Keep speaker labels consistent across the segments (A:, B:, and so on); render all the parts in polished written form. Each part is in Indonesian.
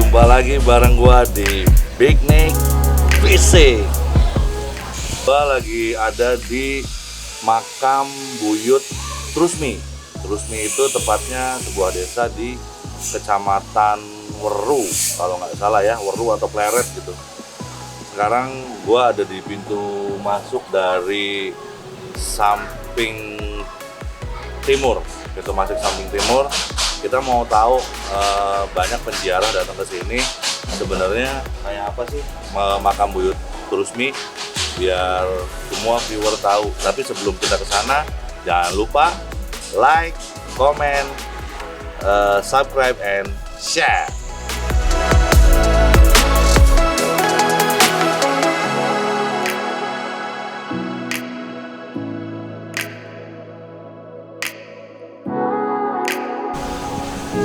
A: Jumpa lagi bareng gua di Piknik Fisik. Gua lagi ada di makam Buyut Trusmi. Trusmi itu tepatnya sebuah desa di Kecamatan Weru, kalau nggak salah ya, Weru atau Pleret gitu. Sekarang gua ada di pintu masuk dari samping timur, pintu masuk samping timur. Kita mau tahu banyak penziarah datang ke sini. Sebenarnya kayak apa sih makam Buyut Trusmi, biar semua viewer tahu. Tapi sebelum kita ke sana, jangan lupa like, comment, subscribe, and share.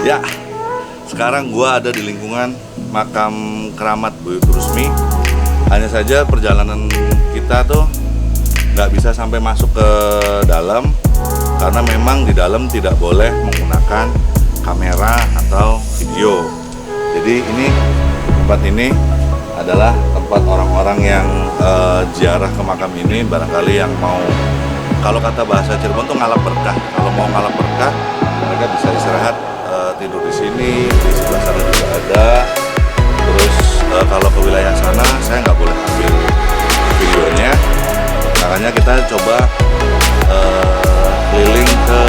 A: Ya, sekarang gua ada di lingkungan makam keramat Buyut Trusmi. Hanya saja perjalanan kita tuh nggak bisa sampai masuk ke dalam karena memang di dalam tidak boleh menggunakan kamera atau video. Jadi tempat ini adalah tempat orang-orang yang ziarah ke makam ini, barangkali yang mau, kalau kata bahasa Cirebon tuh ngalap berkah. Kalau mau ngalap berkah, mereka bisa istirahat, tidur di sini. Di sebelah sana juga ada. Terus kalau ke wilayah sana saya nggak boleh ambil videonya, makanya kita coba keliling ke,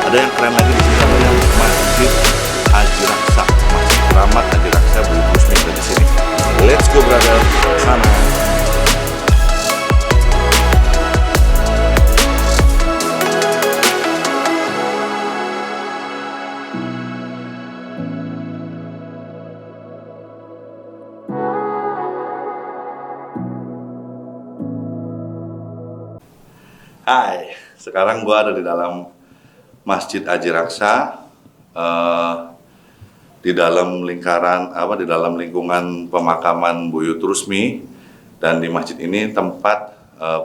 A: ada yang keren lagi di sini namanya Masjid Haji Raksa, Masjid Keramat Haji Raksa Buyut Trusmi ada di sini. Let's go brother, ke sana. Hai, sekarang gua ada di dalam Masjid Haji Raksa, di dalam di dalam lingkungan pemakaman Buyut Trusmi. Dan di masjid ini tempat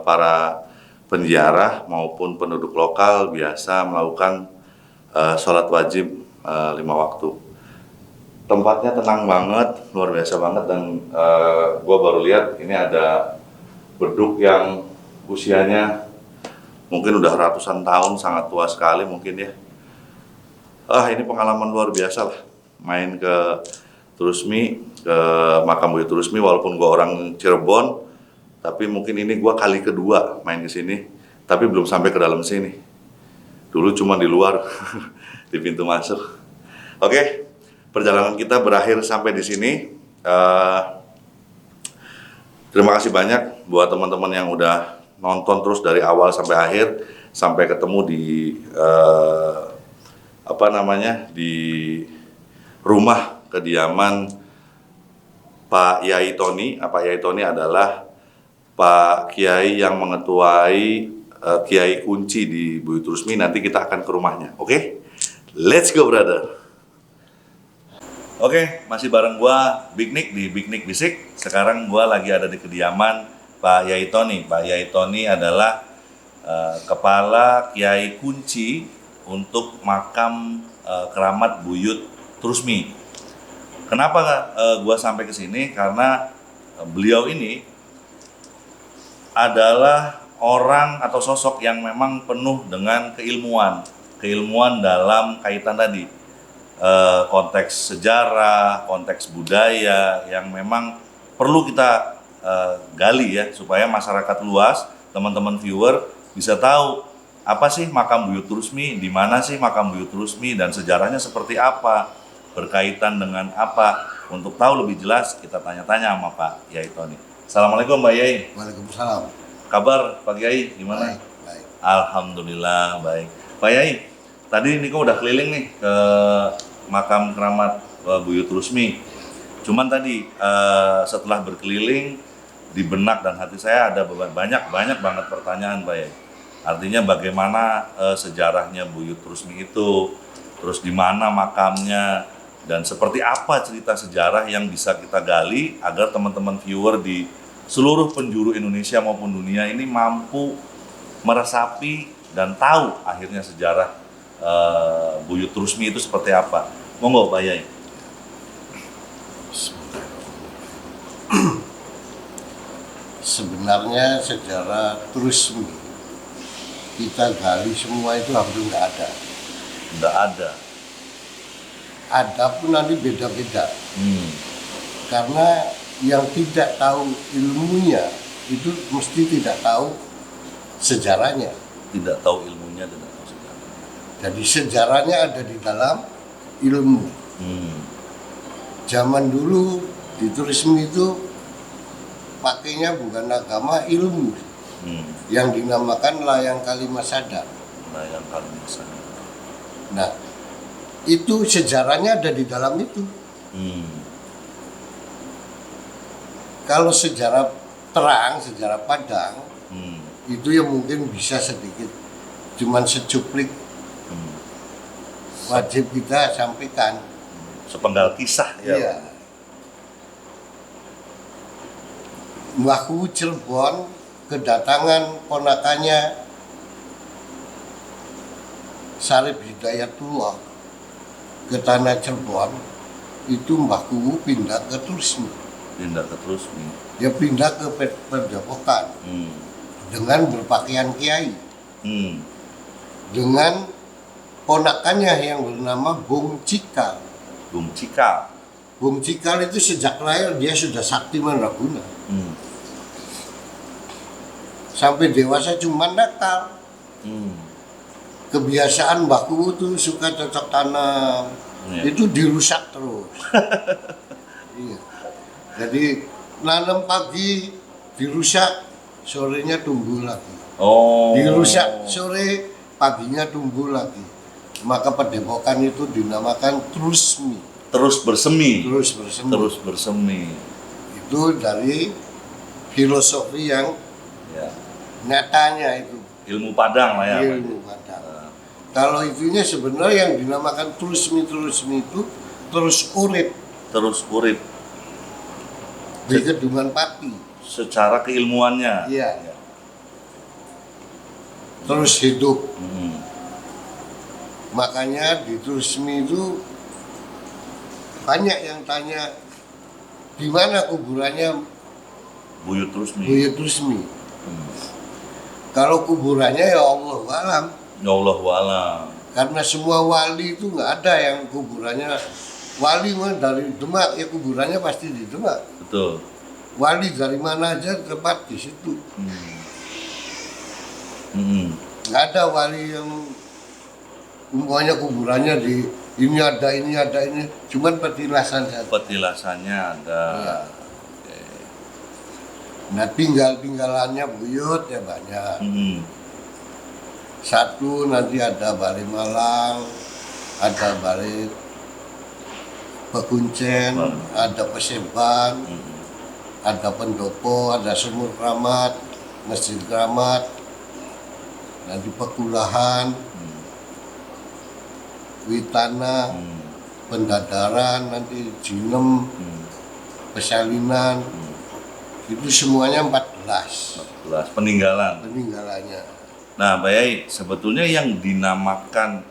A: para penziarah maupun penduduk lokal biasa melakukan sholat wajib 5 waktu. Tempatnya tenang banget, luar biasa banget, dan gua baru lihat ini ada beduk yang usianya mungkin udah ratusan tahun, sangat tua sekali mungkin ya. Ini pengalaman luar biasa lah, main ke Trusmi, ke makam Buyut Trusmi. Walaupun gue orang Cirebon, tapi mungkin ini gue kali kedua main ke sini, tapi belum sampai ke dalam sini. Dulu cuma di luar, di pintu masuk. Oke, perjalanan kita berakhir sampai di sini. Terima kasih banyak buat teman-teman yang udah nonton terus dari awal sampai akhir, sampai ketemu di di rumah kediaman Pak Yai Tony. Pak Yai Tony adalah Pak Kiai yang mengetuai Kiai kunci di Buyut Trusmi. Nanti kita akan ke rumahnya. Oke? Let's go brother. Oke, masih bareng gua Big Nick di Big Nick Fisik. Sekarang gua lagi ada di kediaman Pak Yai Tony. Pak Yai Tony adalah kepala Kiai kunci untuk makam keramat Buyut Trusmi. Kenapa gua sampai ke sini? Karena beliau ini adalah orang atau sosok yang memang penuh dengan keilmuan dalam kaitan tadi konteks sejarah, konteks budaya yang memang perlu kita gali ya, supaya masyarakat luas, teman-teman viewer bisa tahu apa sih makam Buyut Trusmi, di mana sih makam Buyut Trusmi, dan sejarahnya seperti apa, berkaitan dengan apa. Untuk tahu lebih jelas, kita tanya-tanya sama Pak Yai Tony. Assalamualaikum Pak Yai.
B: Waalaikumsalam.
A: Kabar Pak Yai gimana?
B: Baik.
A: Alhamdulillah baik. Pak Yai, tadi Niko udah keliling nih ke makam keramat Buyut Trusmi. Cuman tadi setelah berkeliling, di benak dan hati saya ada banyak banget pertanyaan Pak Yai. Artinya bagaimana sejarahnya Buyut Trusmi itu, terus di mana makamnya, dan seperti apa cerita sejarah yang bisa kita gali agar teman-teman viewer di seluruh penjuru Indonesia maupun dunia ini mampu meresapi dan tahu akhirnya sejarah Buyut Trusmi itu seperti apa. Monggo Pak Yai.
B: sebenarnya sejarah Trusmi kita gali semua itu hampir nggak ada.
C: Nggak ada.
B: Ada pun nanti beda-beda. Karena yang tidak tahu ilmunya itu mesti tidak tahu sejarahnya.
C: Tidak tahu ilmunya, tidak tahu sejarahnya.
B: Jadi sejarahnya ada di dalam ilmu. Zaman dulu di Trusmi itu pakainya bukan agama, ilmu. Yang dinamakan layang Kalimasada.
C: Layang Kalimasada.
B: Nah, itu sejarahnya ada di dalam itu. Kalau sejarah terang, sejarah Padang, itu yang mungkin bisa sedikit, cuman secuplik wajib kita sampaikan.
C: Sepenggal kisah ya.
B: Iya. Mbahku Cirebon kedatangan ponakannya Sarip Hidayatullah ke tanah Cirebon, itu mbahku pindah ke Trusmi.
C: Pindah ke Trusmi.
B: Dia pindah ke Padepokan dengan berpakaian kiai, dengan ponakannya yang bernama Bung Cikal.
C: Bung Cikal.
B: Bung Cikal itu sejak lahir dia sudah sakti mandraguna. Sampai dewasa cuma nakal. Kebiasaan mbahku tuh suka cocok tanam, itu dirusak terus. Iya. Jadi nanam pagi dirusak, sorenya tumbuh lagi. Dirusak sore, paginya tumbuh lagi. Maka Padepokan itu dinamakan Trusmi.
C: Terus bersemi.
B: Terus bersemi.
C: Terus bersemi.
B: Itu dari filosofi yang nyatanya itu.
C: Ilmu Padang lah ya.
B: Ilmu Padang. Kalau itunya sebenarnya yang dinamakan Trusmi itu terus urip.
C: Terus urip.
B: Di Kedungan Pati.
C: Secara keilmuannya.
B: Iya. Terus hidup. Makanya di Trusmi itu banyak yang tanya di mana kuburannya
C: Buyut Trusmi.
B: Buyut Trusmi. Kalau kuburannya ya Allah alam.
C: Ya Allah wa'alam.
B: Karena semua wali itu nggak ada yang kuburannya wali dari Demak ya kuburannya pasti di Demak.
C: Betul.
B: Wali dari mana aja tempat di situ. Nggak ada wali yang umpamanya kuburannya di ini ada ini, cuman petilasan saja.
C: Petilasannya ada.
B: Iya. Nah tinggalannya buyut ya banyak. Satu nanti ada Balai Malang, ada Balai Pekuncen, ada Peseban, ada Pendopo, ada Sumur Keramat, Masjid Keramat, nanti Pekulahan, Witana, Pendadaran, nanti Jinem, Pesalinan, itu semuanya 14 peninggalannya.
C: Nah, Pak Yai, sebetulnya yang dinamakan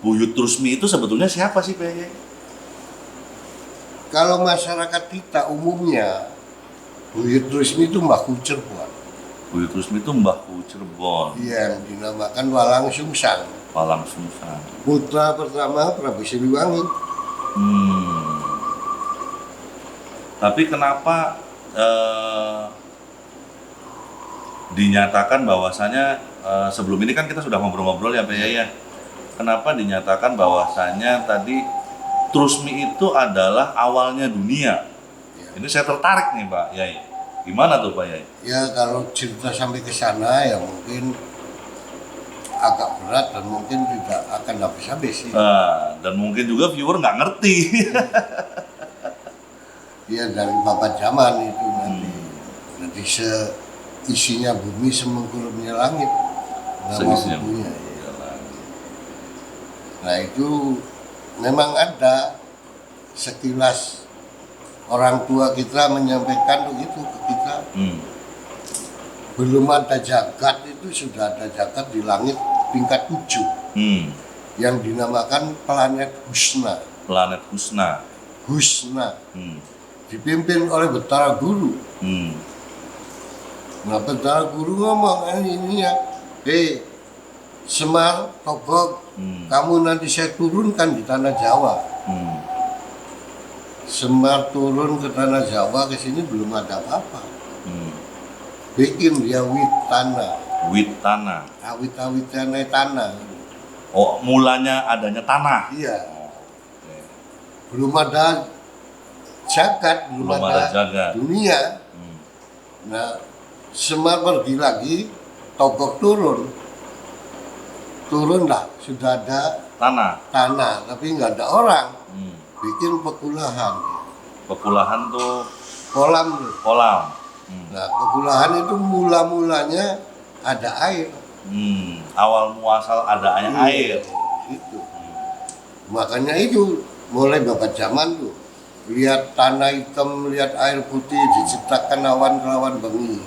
C: Buyut Trusmi itu sebetulnya siapa sih, Pak Yai?
B: Kalau masyarakat kita umumnya, Buyut Trusmi itu Mbahku Cirebon.
C: Buyut Trusmi itu Mbahku Cirebon.
B: Iya, yang dinamakan Walang Sungsang.
C: Walang Sungsang.
B: Putra pertama Prabu Siliwangi.
C: Tapi kenapa dinyatakan bahwasanya sebelum ini kan kita sudah ngobrol-ngobrol ya Pak Yai ya. Kenapa dinyatakan bahwasanya tadi Trusmi itu adalah awalnya dunia?
B: Ya.
C: Ini saya tertarik nih Pak Yai. Gimana tuh Pak Yai?
B: Ya kalau cerita sampai ke sana ya mungkin agak berat dan mungkin tidak akan habis-habis sih.
C: Dan mungkin juga viewer nggak ngerti.
B: Ya dari babat zaman itu nanti. Nanti isinya bumi semengkurupnya langit. Nama bukunya. Ya. Nah itu memang ada sekilas orang tua kita menyampaikan begitu ke kita. Belum ada jagat itu sudah ada jagat di langit tingkat 7 yang dinamakan planet Husna.
C: Planet Husna.
B: Husna dipimpin oleh Betara Guru. Nah, Bendara Guru ngomong ini ya, Semar, Togog, kamu nanti saya turunkan di tanah Jawa. Semar turun ke tanah Jawa, ke sini belum ada apa-apa. Bikin dia wit tanah.
C: Wit tanah.
B: Awit-awitnya tanah.
C: Oh, mulanya adanya tanah.
B: Iya.
C: Oke.
B: Belum ada jagat, belum ada
C: jagat.
B: dunia. Nah, Semar pergi lagi, Togog turun. Turun lah, sudah ada tanah, tapi nggak ada orang. Bikin pekulahan.
C: Pekulahan tuh
B: Kolam tuh.
C: kolam.
B: Nah, pekulahan itu mula-mulanya ada air.
C: Awal muasal adanya air.
B: Itu. Makanya itu mulai babat zaman tuh. Lihat tanah hitam, lihat air putih, diciptakan awan-awan bengi.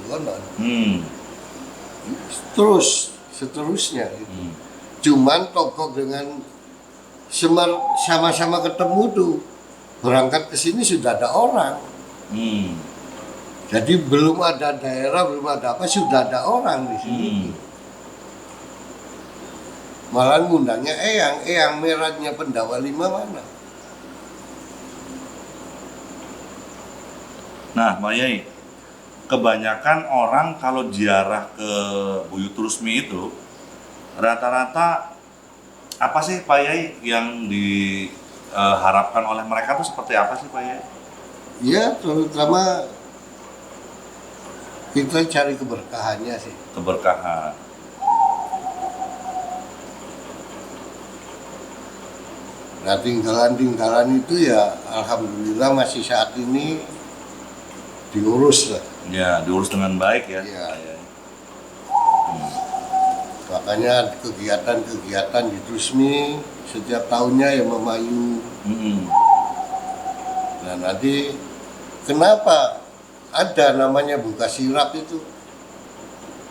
B: Terus seterusnya gitu. Cuman Togog dengan Semar sama-sama ketemu tuh. Berangkat ke sini sudah ada orang. Jadi belum ada daerah, belum ada apa, sudah ada orang di sini. Malah ngundangnya Eyang merahnya Pendawa Lima mana?
C: Nah, Pak Yai, kebanyakan orang kalau ziarah ke Buyut Rusmi itu rata-rata apa sih Pak Yai yang diharapkan oleh mereka tuh seperti apa sih Pak Yai?
B: Ya, terutama kita cari keberkahannya sih.
C: Keberkahan.
B: Nah, tinggalan-tinggalan itu ya alhamdulillah masih saat ini diurus lah.
C: Ya, diurus dengan baik ya.
B: Iya.
C: Pak Yai.
B: Makanya kegiatan-kegiatan di Trusmi setiap tahunnya yang memayu. Nah, nanti kenapa ada namanya buka sirap itu?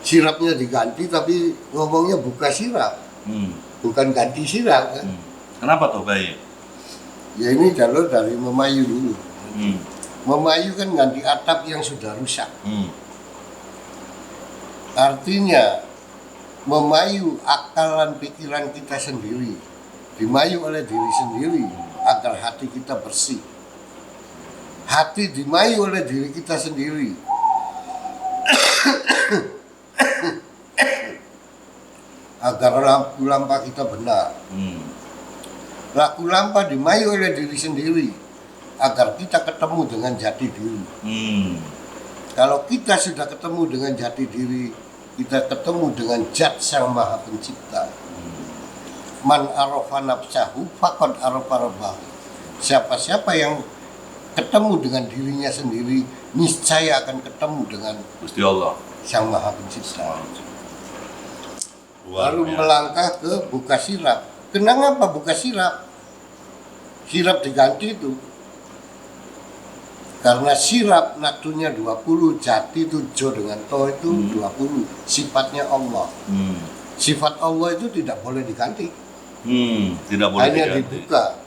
B: Sirapnya diganti tapi ngomongnya buka sirap, bukan ganti sirap kan?
C: Kenapa tuh Pak Yai?
B: Ya ini jalur dari memayu dulu. Memayu kan ganti atap yang sudah rusak. Artinya memayu akalan pikiran kita sendiri, dimayu oleh diri sendiri agar hati kita bersih. Hati dimayu oleh diri kita sendiri agar lampu kita benar. Laku lampa dimayu oleh diri sendiri agar kita ketemu dengan jati diri. Kalau kita sudah ketemu dengan jati diri, kita ketemu dengan Zat Sang Maha Pencipta. Man arafa nafsahu faqad arafa rabbahu. Siapa-siapa yang ketemu dengan dirinya sendiri, niscaya akan ketemu dengan
C: Gusti Allah,
B: Sang Maha Pencipta.
C: luar
B: Lalu
C: biasa.
B: melangkah ke buka sirap. Kenapa buka sirap? Sirap diganti itu karena sirap naktunya 20, jati itu jo dengan to itu 20, sifatnya Allah. Sifat Allah itu tidak boleh diganti.
C: Tidak boleh
B: Hanya
C: diganti.
B: dibuka.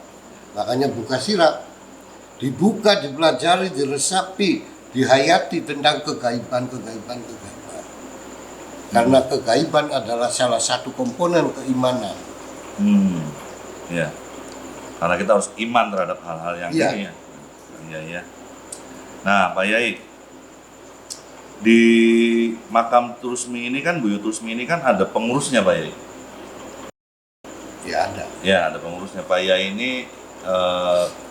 B: Makanya buka sirap. Dibuka, dipelajari, diresapi, dihayati tentang kegaiban. Karena kegaiban adalah salah satu komponen keimanan.
C: Ya. Karena kita harus iman terhadap hal-hal yang
B: Iya.
C: ini ya. Iya. Nah, Pak Yai, di makam Trusmi ini kan, Buyut Trusmi ini kan ada pengurusnya Pak Yai.
B: Ya ada.
C: Ya, ada pengurusnya. Pak Yai ini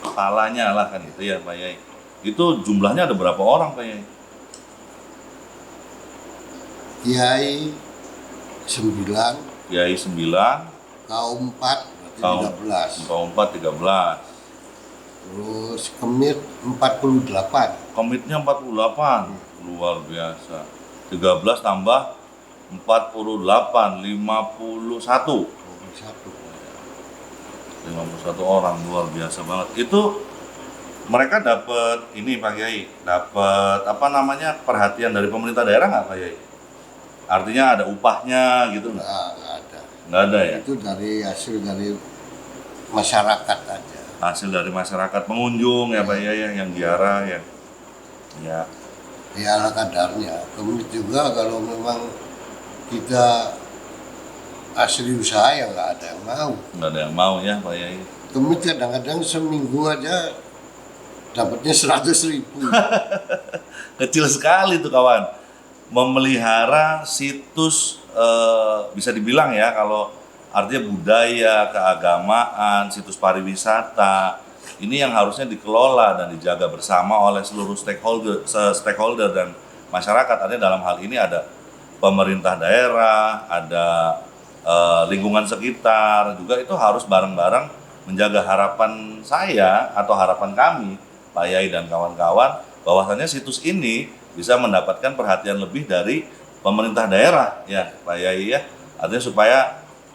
C: kepalanya lah kan itu ya Pak Yai. Itu jumlahnya ada berapa orang Pak Yai?
B: Kiai 9,
C: Kiai 9,
B: kaum 4, berarti
C: kaum
B: 13.
C: kaum 4 13.
B: Terus kemit 48.
C: Komitnya 48. Luar biasa. 13 tambah 48, 51. 51 orang, luar biasa banget. Itu mereka dapat ini Pak Kiai, dapat apa namanya, perhatian dari pemerintah daerah nggak Pak Kiai? Artinya ada upahnya gitu nggak?
B: Nggak ada.
C: Nggak ada ya?
B: Itu dari hasil dari masyarakat aja.
C: Hasil dari masyarakat pengunjung ya Pak Kiai, yang ziarah ya. Ya.
B: ya ala kadarnya. Kemudian juga kalau memang kita asli usaha ya nggak ada yang mau.
C: Nggak ada yang mau ya Pak Yai.
B: Kemudian kadang-kadang seminggu aja dapatnya 100.000.
C: Kecil sekali tuh kawan. Memelihara situs bisa dibilang ya kalau artinya budaya, keagamaan, situs pariwisata ini yang harusnya dikelola dan dijaga bersama oleh seluruh stakeholder dan masyarakat. Artinya dalam hal ini ada pemerintah daerah, ada lingkungan sekitar juga itu harus bareng-bareng menjaga. Harapan saya atau harapan kami Pak Yai dan kawan-kawan bahwasannya situs ini bisa mendapatkan perhatian lebih dari pemerintah daerah ya Pak Yai ya. Artinya supaya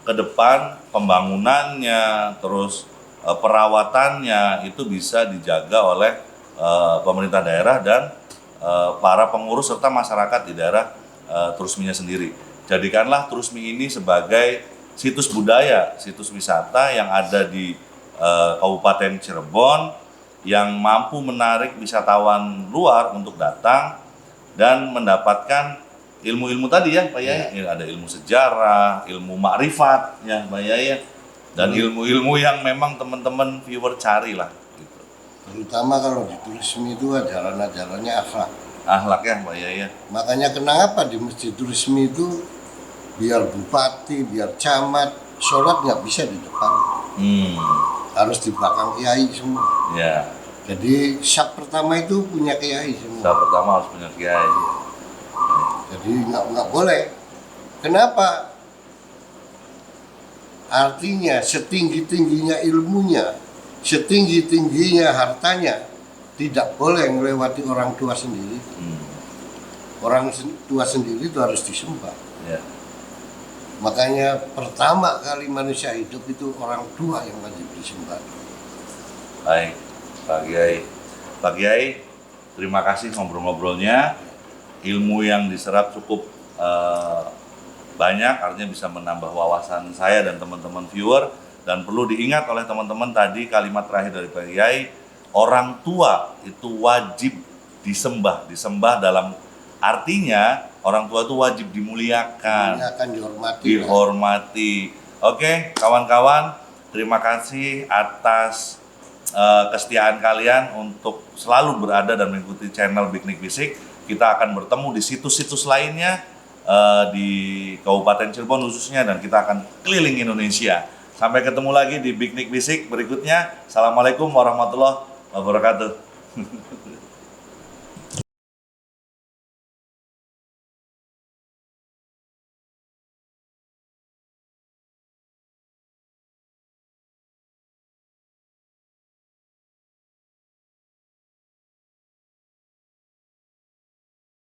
C: ke depan pembangunannya terus perawatannya itu bisa dijaga oleh pemerintah daerah dan para pengurus serta masyarakat di daerah Trusminya sendiri. Jadikanlah Trusmi ini sebagai situs budaya, situs wisata yang ada di Kabupaten Cirebon yang mampu menarik wisatawan luar untuk datang dan mendapatkan ilmu-ilmu tadi ya Pak Yai. Ada ilmu sejarah, ilmu makrifat ya Pak Yai ya. Dan ilmu-ilmu yang memang teman-teman viewer cari lah gitu.
B: Terutama kalau di Trusmi itu ajaran-ajarannya akhlak.
C: Akhlak ya Pak Yai ya.
B: Makanya kenapa di Masjid Trusmi itu biar bupati, biar camat, sholat nggak bisa di depan. Harus di belakang kiai semua.
C: Ya.
B: Jadi sab pertama itu punya kiai semua.
C: Sab pertama harus punya kiai.
B: Jadi nggak boleh. Kenapa? Artinya setinggi-tingginya ilmunya, setinggi-tingginya hartanya, tidak boleh melewati orang tua sendiri. Orang tua sendiri itu harus disembah.
C: Ya.
B: Makanya pertama kali manusia hidup itu orang tua yang wajib disembah.
C: Baik, Pak Kiai. Pak Kiai, terima kasih ngobrol-ngobrolnya. Ilmu yang diserap cukup banyak, artinya bisa menambah wawasan saya dan teman-teman viewer. Dan perlu diingat oleh teman-teman tadi kalimat terakhir dari Pak Kiai, orang tua itu wajib disembah. Disembah dalam artinya orang tua itu wajib dimuliakan,
B: Akan dihormati.
C: dihormati. Oke, kawan-kawan, terima kasih atas kesetiaan kalian untuk selalu berada dan mengikuti channel Piknik Fisik. Kita akan bertemu di situs-situs lainnya di Kabupaten Cirebon khususnya, dan kita akan keliling Indonesia. Sampai ketemu lagi di Piknik Fisik berikutnya. Assalamualaikum warahmatullahi wabarakatuh.